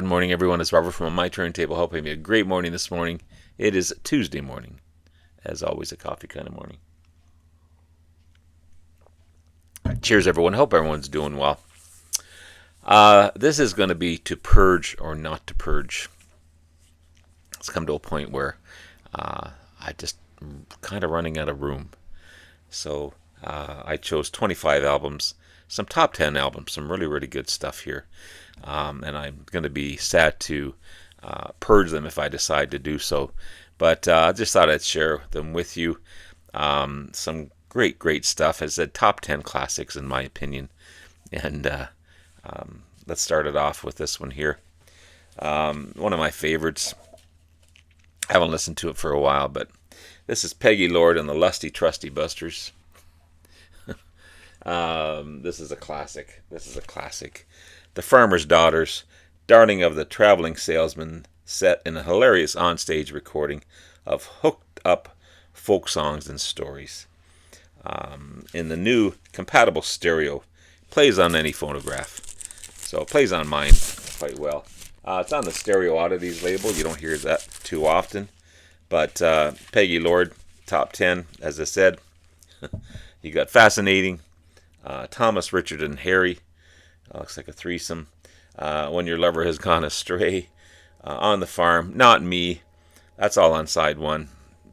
morning, everyone. It's Robert from My Turntable. Hope you have a great morning this morning. It is Tuesday morning. As always, a coffee kind of morning. Cheers, everyone. Hope everyone's doing well. This is going to be to purge or not to purge. It's come to a point where I just kind of running out of room. So I chose 25 albums, some top 10 albums, some really, really good stuff here. And I'm going to be sad to purge them if I decide to do so. But I just thought I'd share them with you. Some great, great stuff. As I said, top 10 classics in my opinion. And let's start it off with this one here. One of my favorites. I haven't listened to it for a while, but this is Peggy Lord and the Lusty Trusty Busters. This is a classic. The Farmer's Daughters, darling of the traveling salesman, set in a hilarious onstage recording of hooked up folk songs and stories. In the new compatible stereo, plays on any phonograph. So it plays on mine quite well. It's on the Stereo Oddities label. You don't hear that too often. But Peggy Lord, top 10, as I said. You got Fascinating, Thomas, Richard, and Harry. Looks like a threesome. When Your Lover Has Gone Astray. On the Farm, Not Me. That's all on side 1.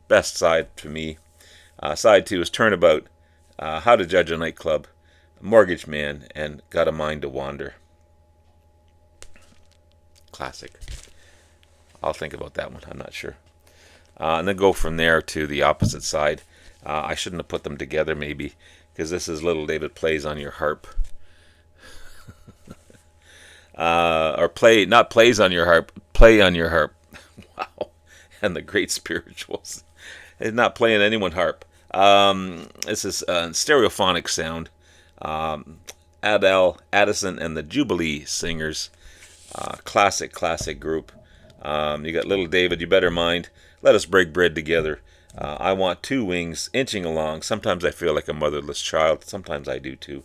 Best side to me. Side 2 is Turnabout, How to Judge a Nightclub, Mortgage Man, and Got a Mind to Wander. Classic. I'll think about that one. I'm not sure. And then go from there to the opposite side. I shouldn't have put them together maybe, because this is Little David Plays on Your Harp. Or not plays on your harp, play on your harp. Wow. And the Great Spirituals. It's not playing anyone harp. This is stereophonic sound. Adele, Addison, and the Jubilee Singers. Classic group. You got Little David, You Better Mind, Let Us Break Bread Together. I Want Two Wings, Inching Along. Sometimes I feel like a motherless child. Sometimes I do too.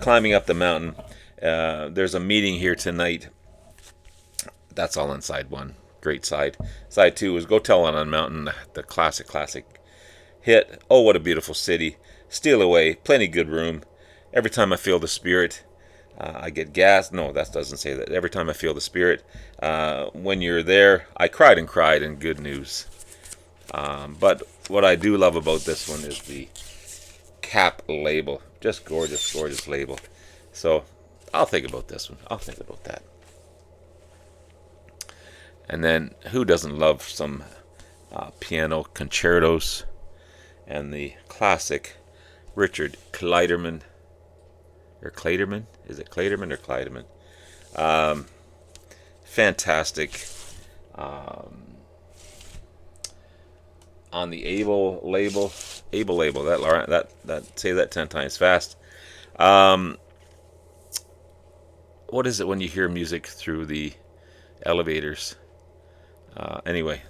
Climbing Up the Mountain. There's a Meeting Here Tonight. That's all on side 1. Great side. Side 2 is Go Tell on a Mountain, the classic hit. Oh, What a Beautiful City. Steal Away, Plenty Good Room. Every Time I Feel the Spirit. I Get Gas. No, that doesn't say that. Every Time I Feel the Spirit. When You're There. I Cried, and Good News. But what I do love about this one is the cap label. Just gorgeous label. So I'll think about this one. I'll think about that. And then who doesn't love some piano concertos and the classic Richard Clayderman. Or Clayderman? Is it Clayderman or Clayderman? Fantastic. On the Able label. That say that 10 times fast. What is it when you hear music through the elevators? Anyway,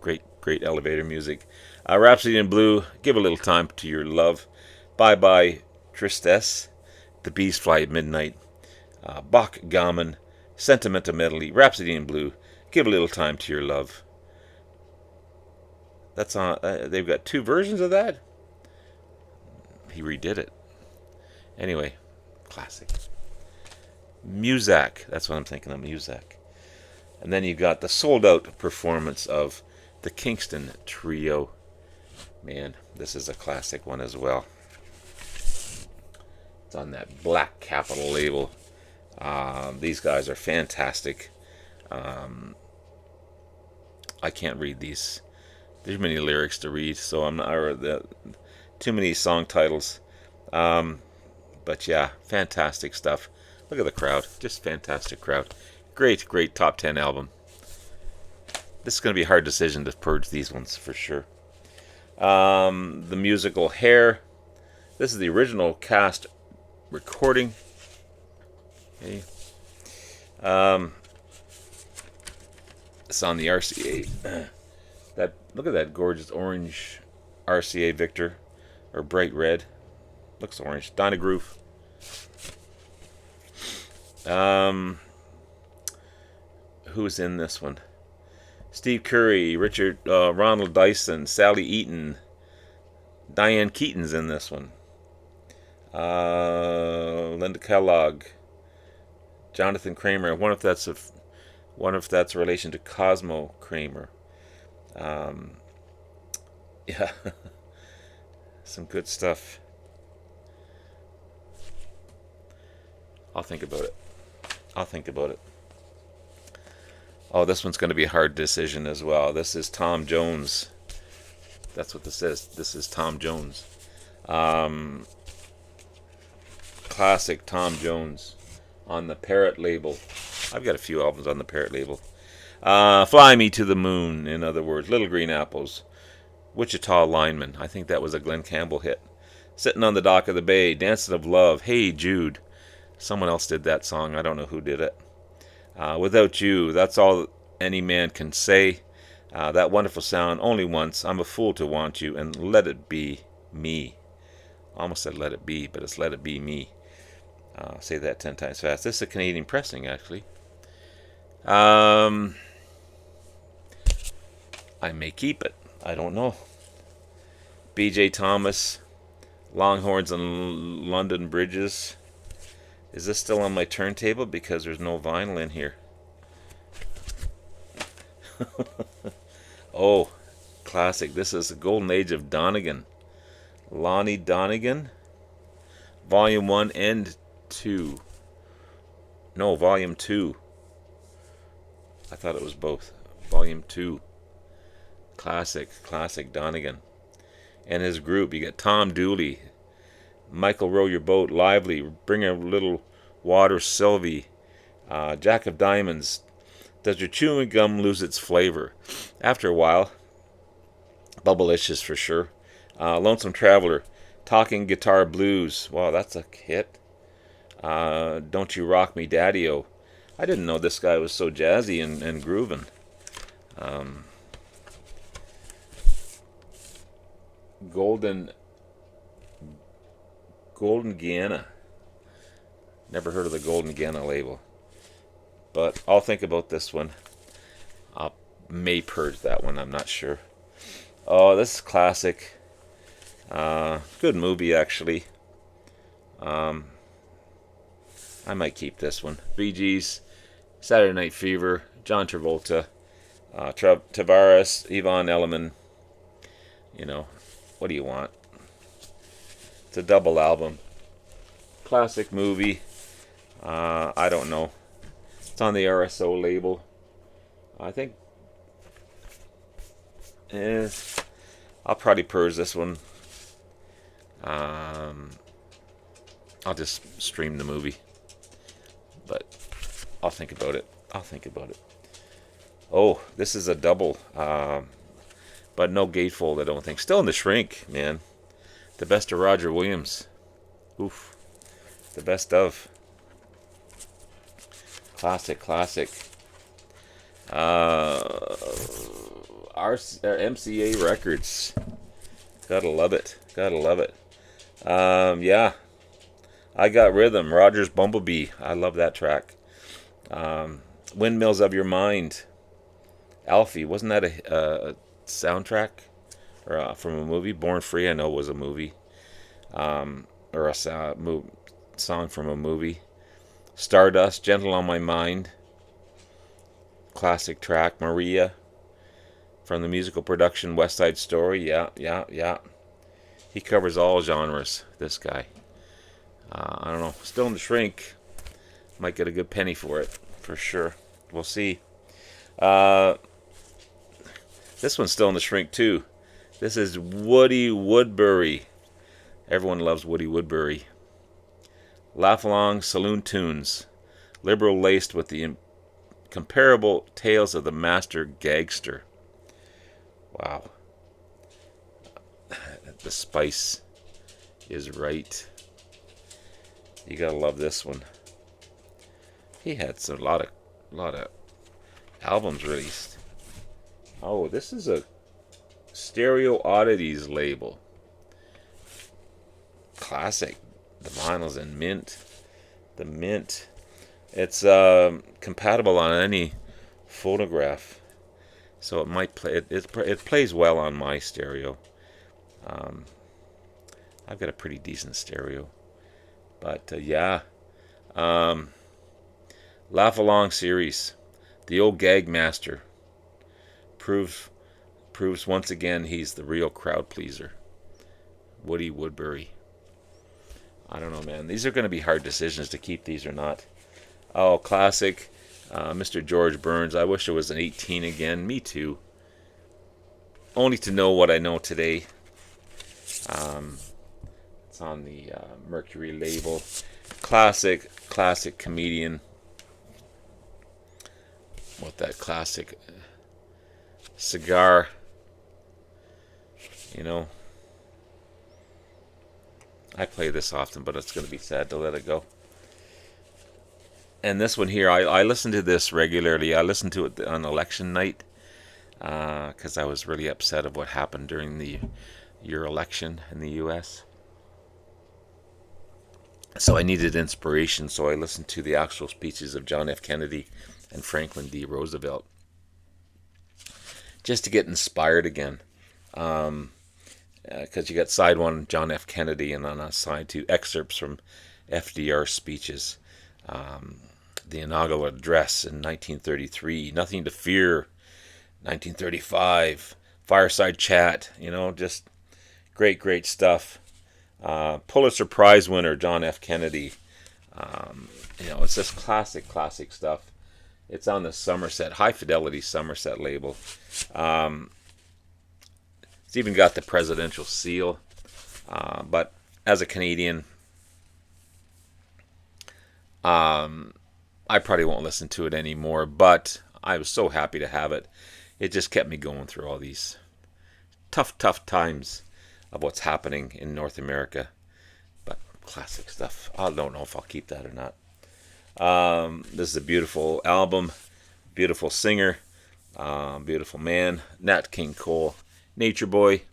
great elevator music. Rhapsody in Blue, Give a Little Time to Your Love. Bye Bye Tristesse, The Bees Fly at Midnight. Bach Gammon, Sentimental Medley, Rhapsody in Blue, Give a Little Time to Your Love. That's on. They've got 2 versions of that. He redid it. Anyway, classic. Muzak, that's what I'm thinking of, Muzak. And then you got the sold-out performance of the Kingston Trio. Man, this is a classic one as well. It's on that Black Capital label. These guys are fantastic. I can't read these. There's many lyrics to read, so I'm not. Too many song titles. But yeah, fantastic stuff. Look at the crowd. Just fantastic crowd. Great top 10 album. This is going to be a hard decision to purge these ones for sure. The musical Hair. This is the original cast recording. Okay. It's on the RCA. Look at that gorgeous orange RCA Victor, or bright red. Looks orange. Donna Groove. Who's in this one? Steve Curry, Ronald Dyson, Sally Eaton, Diane Keaton's in this one. Linda Kellogg, Jonathan Kramer. I wonder if that's a relation to Cosmo Kramer. Yeah, some good stuff. I'll think about it. Oh, this one's going to be a hard decision as well. This is Tom Jones. That's what this is. This is Tom Jones. Classic Tom Jones on the Parrot label. I've got a few albums on the Parrot label. Fly Me to the Moon, in other words. Little Green Apples. Wichita Lineman. I think that was a Glenn Campbell hit. Sitting on the Dock of the Bay. Dancing of Love. Hey Jude. Someone else did that song. I don't know who did it. Without You. That's All Any Man Can Say. That Wonderful Sound. Only Once. I'm a Fool to Want You. And Let It Be Me. I almost said Let It Be, but it's Let It Be Me. Say that 10 times fast. This is a Canadian pressing, actually. I may keep it. I don't know. B.J. Thomas, Longhorns and London Bridges. Is this still on my turntable? Because there's no vinyl in here. Oh, classic. This is the Golden Age of Donegan. Lonnie Donegan. Volume 1 and 2. No, Volume 2. I thought it was both. Volume 2. Classic Donegan. And his group, you got Tom Dooley, Michael Row Your Boat, Lively, Bring a Little Water, Sylvie, Jack of Diamonds. Does your chewing gum lose its flavor? After a while. Bubblicious for sure. Lonesome Traveler, Talking Guitar Blues. Wow, that's a hit. Don't You Rock Me Daddy-O. I didn't know this guy was so jazzy and grooving. Golden Guiana. Never heard of the Golden Guiana label. But I'll think about this one. I may purge that one, I'm not sure. Oh, this is classic. Good movie, actually. I might keep this one. Bee Gees, Saturday Night Fever, John Travolta, Tavares, Yvonne Elliman. You know, what do you want? It's a double album. Classic movie. I don't know. It's on the RSO label. I think. I'll probably purge this one. I'll just stream the movie. But I'll think about it. Oh, this is a double. But no gatefold, I don't think. Still in the shrink, man. The best of Roger Williams. Oof. The best of. Classic. MCA Records. Gotta love it. Yeah. I Got Rhythm. Roger's Bumblebee. I love that track. Windmills of Your Mind. Alfie. Wasn't that a soundtrack? Or from a movie? Born Free, I know, was a movie. Or a song from a movie. Stardust. Gentle on My Mind. Classic track. Maria. From the musical production West Side Story. Yeah. He covers all genres, this guy. I don't know. Still in the shrink. Might get a good penny for it, for sure. We'll see. This one's still in the shrink, too. This is Woody Woodbury. Everyone loves Woody Woodbury. Laugh Along Saloon Tunes. Liberal laced with the incomparable tales of the master gangster. Wow. The spice is right. You gotta love this one. He had a lot of albums released. Oh, this is a Stereo Oddities label. Classic. The vinyl's in mint. The mint. It's compatible on any phonograph. So it might play. It plays well on my stereo. Um, I've got a pretty decent stereo. But yeah, um, Laugh Along series. The old gag master proves once again he's the real crowd pleaser. Woody Woodbury. I don't know, man. These are going to be hard decisions to keep these or not. Oh, classic. Mr. George Burns. I wish it was an 18 again. Me too. Only to know what I know today. It's on the Mercury label. Classic comedian. With that classic cigar. You know. I play this often, but it's going to be sad to let it go. And this one here, I listen to this regularly. I listen to it on election night because I was really upset of what happened during the year election in the U.S. So I needed inspiration, so I listened to the actual speeches of John F. Kennedy and Franklin D. Roosevelt just to get inspired again. Because you got side one, John F. Kennedy, and on side two, excerpts from FDR's speeches. The inaugural address in 1933, Nothing to Fear, 1935, Fireside Chat, just great stuff. Pulitzer Prize winner John F. Kennedy, it's just classic stuff. It's on the Somerset, High Fidelity Somerset label. It's even got the presidential seal. But as a Canadian, I probably won't listen to it anymore, but I was so happy to have it. It just kept me going through all these tough times of what's happening in North America. But classic stuff. I don't know if I'll keep that or not. This is a beautiful album, beautiful singer, beautiful man, Nat King Cole, Nature Boy.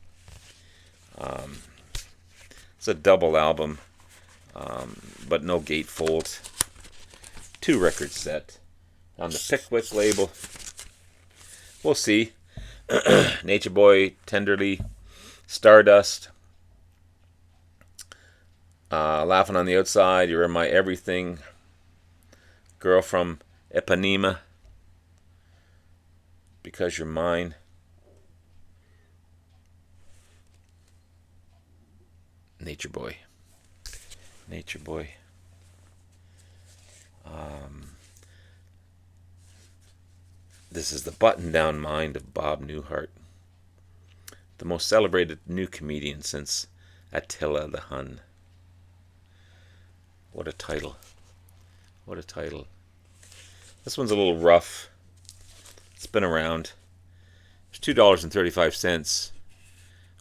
It's a double album, but no gatefold. 2 record set on the Pickwick label. We'll see. Nature Boy, Tenderly, Stardust, Laughing on the Outside, You're in My Everything, Girl from Ipanema, Because You're Mine, Nature Boy. This is The Button-Down Mind of Bob Newhart, the most celebrated new comedian since Attila the Hun. What a title. This one's a little rough. It's been around. It's $2.35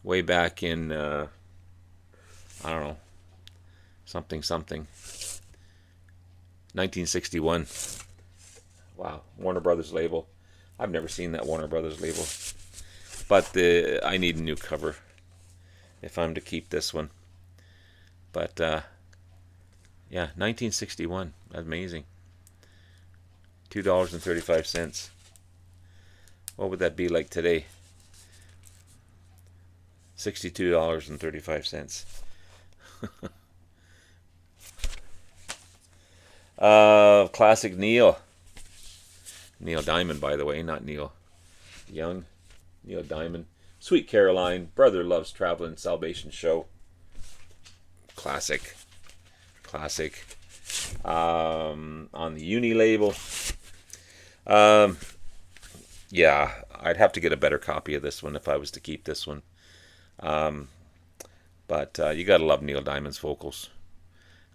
way back in, I don't know, something. 1961. Wow, Warner Brothers label. I've never seen that Warner Brothers label. But I need a new cover if I'm to keep this one. But, yeah, 1961. Amazing. $2.35. What would that be like today? $62.35. Classic Neil Diamond, by the way, not Neil Young. Neil Diamond. Sweet Caroline, Brother Loves Traveling, Salvation Show. Classic. On the Uni label. Yeah, I'd have to get a better copy of this one if I was to keep this one. But you gotta love Neil Diamond's vocals.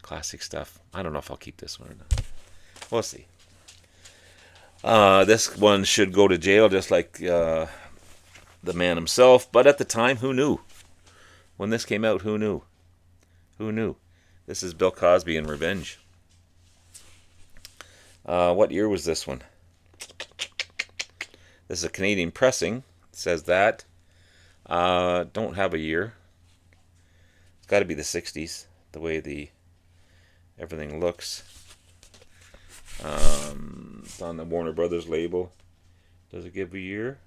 Classic stuff. I don't know if I'll keep this one or not. We'll see. This one should go to jail just like the man himself. But at the time, who knew? When this came out, who knew? This is Bill Cosby and Revenge. What year was this one? This is a Canadian pressing. It says that. Don't have a year. It's got to be the 60s, the way everything looks. It's on the Warner Brothers label. Does it give a year?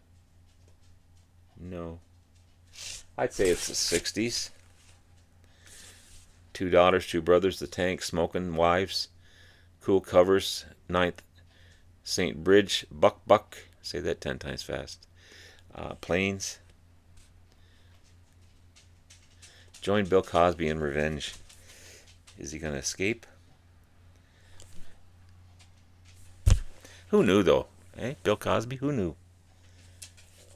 No. I'd say it's the 60s. Two daughters, two brothers, the tank, smoking, wives, cool covers, ninth St. Bridge, Buck Buck. Say that 10 times fast. Planes. Join Bill Cosby in revenge. Is he going to escape? Who knew, though? Eh? Bill Cosby? Who knew?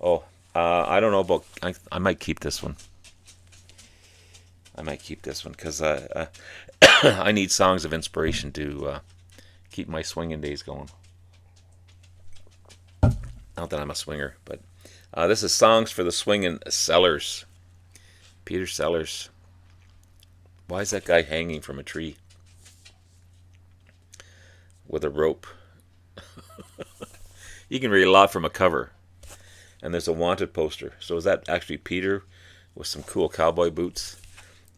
Oh, I don't know about... I might keep this one. I might keep this one because I need songs of inspiration to keep my swinging days going. Not that I'm a swinger, but this is Songs for the Swingin' Sellers. Peter Sellers. Why is that guy hanging from a tree with a rope? You can read a lot from a cover. And there's a wanted poster. So is that actually Peter with some cool cowboy boots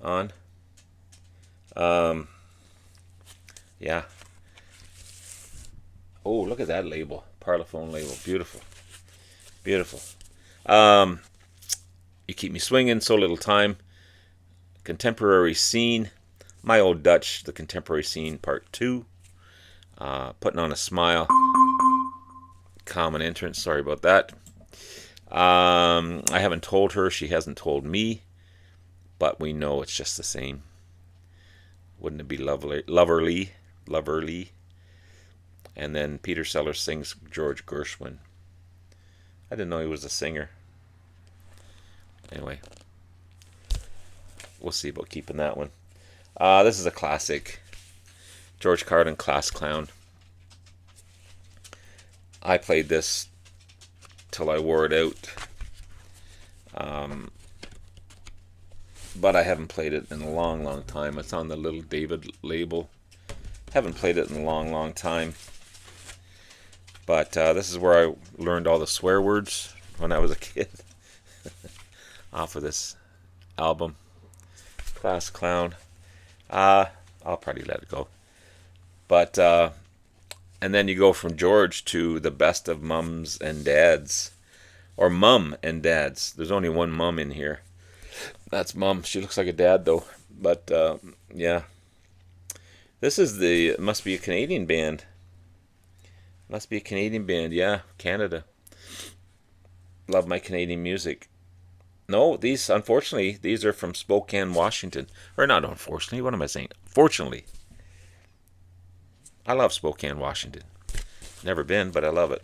on? Yeah. Oh, look at that label. Parlophone label. Beautiful. Beautiful. You Keep Me Swinging, So Little Time. Contemporary Scene. My Old Dutch, The Contemporary Scene, Part 2. Putting on a Smile. Common Entrance. Sorry about that. I haven't told her. She hasn't told me. But we know it's just the same. Wouldn't it be loverly? And then Peter Sellers sings George Gershwin. I didn't know he was a singer. Anyway, we'll see about keeping that one. This is a classic. George Carlin, Class Clown. I played this till I wore it out. But I haven't played it in a long, long time. It's on the Little David label. Haven't played it in a long, long time. But this is where I learned all the swear words when I was a kid. Off of this album. Class Clown. I'll probably let it go. But, and then you go from George to the best of mums and dads. Or mum and dads. There's only one mum in here. That's mum. She looks like a dad, though. But, yeah. This is it must be a Canadian band. Must be a Canadian band, yeah. Canada. Love my Canadian music. No, unfortunately, these are from Spokane, Washington. Or not unfortunately, what am I saying? Fortunately. I love Spokane, Washington. Never been, but I love it.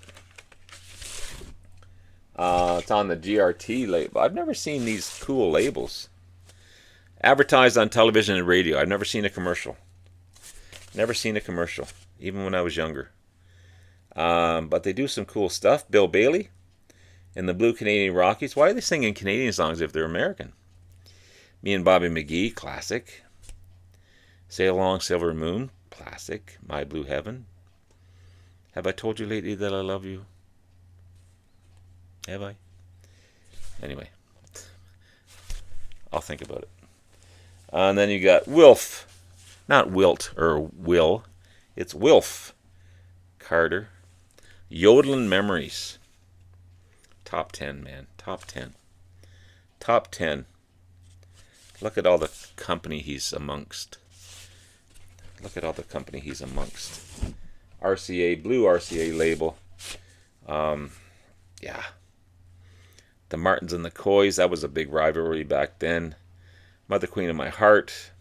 It's on the GRT label. I've never seen these cool labels. Advertised on television and radio. I've never seen a commercial. Never seen a commercial, even when I was younger. But they do some cool stuff. Bill Bailey and the Blue Canadian Rockies. Why are they singing Canadian songs if they're American? Me and Bobby McGee, classic. Sail Along Silver Moon, classic. My Blue Heaven. Have I told you lately that I love you? Have I? Anyway, I'll think about it. And then you got Wilf. Not Wilt or Will. It's Wilf Carter. Yodeling Memories. Top 10, man. Top 10. Top 10. Look at all the company he's amongst. Look at all the company he's amongst. RCA, blue RCA label. Yeah. The Martins and the Coys, that was a big rivalry back then. Mother Queen of My Heart.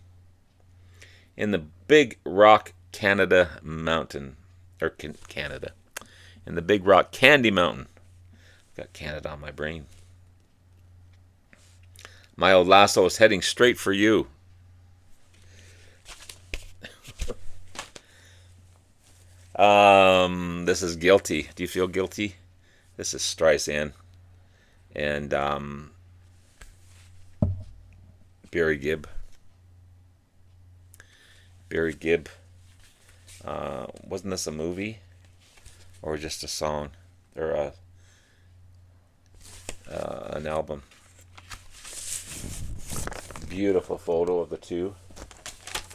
In the Big Rock Canada Mountain. Or Canada. In the Big Rock Candy Mountain. Got Canada on my brain. My Old Lasso is heading straight for you. This is Guilty. Do you feel guilty? This is Streisand. And Barry Gibb. Barry Gibb. Wasn't this a movie? Or just a song? Or an album? Beautiful photo of the two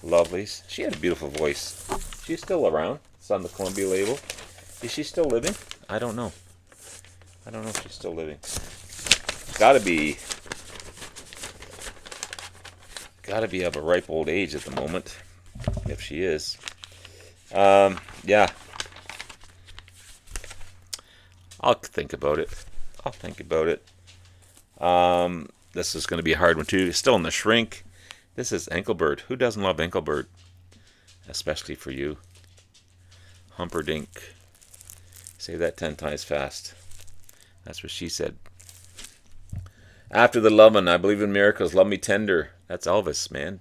lovelies. She had a beautiful voice. She's still around. It's on the Columbia label. Is she still living? I don't know. I don't know if she's still living. Gotta be of a ripe old age at the moment, if she is. Yeah. I'll think about it. This is going to be a hard one too. Still in the shrink. This is Enkelbird. Who doesn't love Enkelbird? Especially for you. Humperdinck. Say that 10 times fast. That's what she said. After the lovin', I believe in miracles. Love me tender. That's Elvis, man.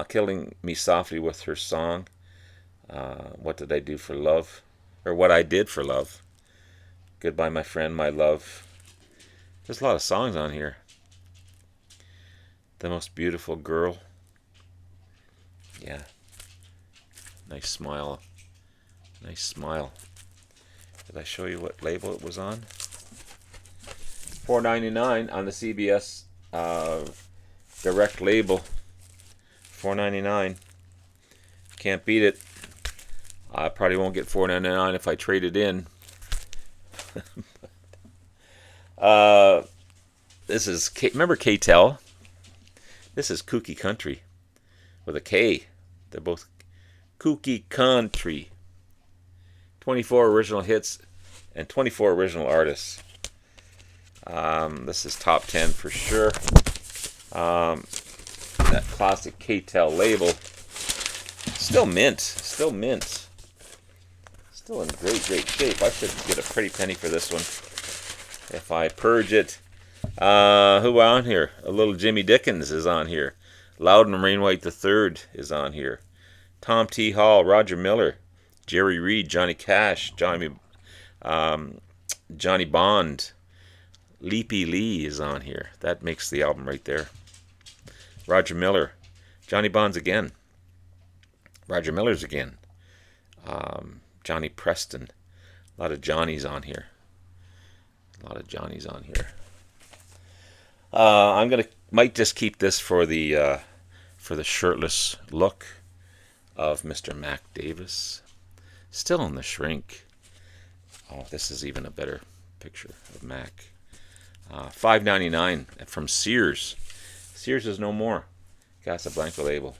Killing me softly with her song. What did I do for love? Or what I did for love. Goodbye, my friend, my love. There's a lot of songs on here. The most beautiful girl. Yeah. Nice smile. Nice smile. Did I show you what label it was on? $4.99 on the CBS direct label. $4.99. Can't beat it. I probably won't get $4.99 if I trade it in. This is remember K-Tel? This is Kooky Country with a K. They're both Kooky Country. 24 original hits and 24 original artists. This is top 10 for sure. That classic K-Tel label. Still mint. Still mint. Still in great shape. I should get a pretty penny for this one if I purge it. Who on here? A little Jimmy Dickens is on here. Loudon Rainwhite III is on here. Tom T. Hall, Roger Miller, Jerry Reed, Johnny Cash, Johnny Bond, Leapy Lee is on here. That makes the album right there. Roger Miller, Johnny Bond's again. Roger Miller's again. Johnny Preston. A lot of Johnnies on here. Might just keep this for the shirtless look of Mr. Mac Davis. Still in the shrink. Oh, this is even a better picture of Mac. $5.99 from Sears. Sears is no more. Casablanca label.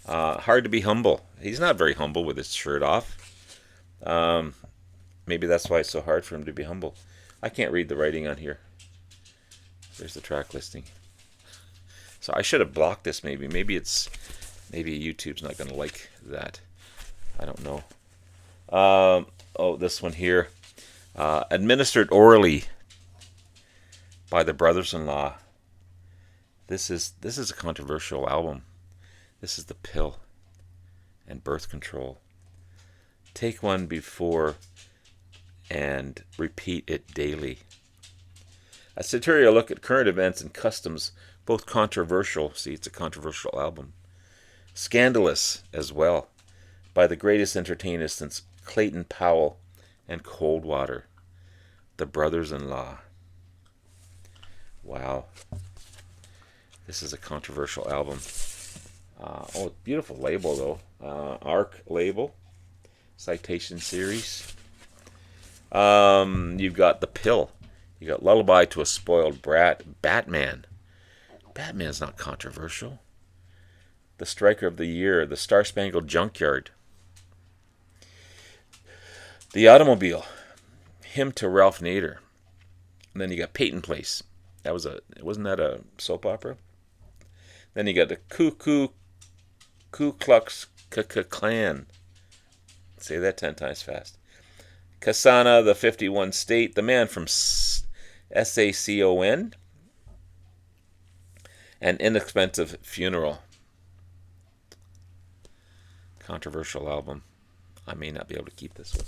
Hard to be humble. He's not very humble with his shirt off. Maybe that's why it's so hard for him to be humble. I can't read the writing on here. There's the track listing. So I should have blocked this maybe. Maybe YouTube's not going to like that. I don't know. This one here. Administered orally by the brothers-in-law. This is a controversial album. This is The Pill and Birth Control. Take one before and repeat it daily. A satirical look at current events and customs, both controversial. See, it's a controversial album. Scandalous as well, by the greatest entertainers since Clayton Powell and Coldwater, the brothers-in-law. Wow. This is a controversial album. Beautiful label though. ARC label. Citation series. You've got The Pill. You got Lullaby to a Spoiled Brat. Batman. Batman's not controversial. The Striker of the Year. The Star Spangled Junkyard. The Automobile. Hymn to Ralph Nader. And then you got Peyton Place. Wasn't that a soap opera? Then you got the Ku Klux Klan. Say that 10 times fast. Kasana, the 51 State, the Man from SACON, An Inexpensive Funeral. Controversial album. I may not be able to keep this one.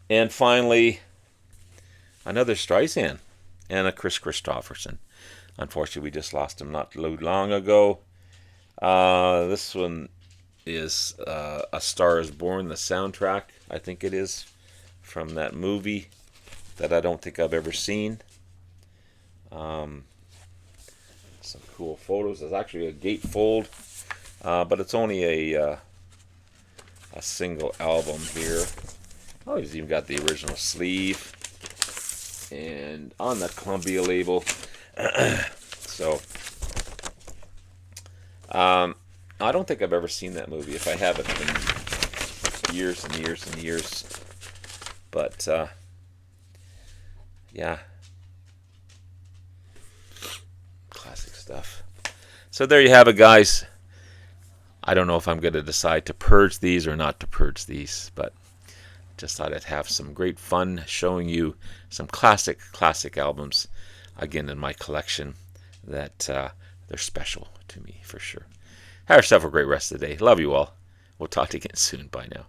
And finally, another Streisand and a Chris Christopherson. Unfortunately, we just lost him not too long ago. This one is A Star is Born, the soundtrack, I think it is, from that movie that I don't think I've ever seen. Some cool photos. There's actually a gatefold, but it's only a single album here. Oh, he's even got the original sleeve. and on the Columbia label. So, I don't think I've ever seen that movie. If I have, it's been years and years and years. But, yeah. Classic stuff. So there you have it, guys. I don't know if I'm going to decide to purge these or not to purge these, but just thought I'd have some great fun showing you some classic albums, again, in my collection that they're special to me for sure. Have yourself a great rest of the day. Love you all. We'll talk to you again soon. Bye now.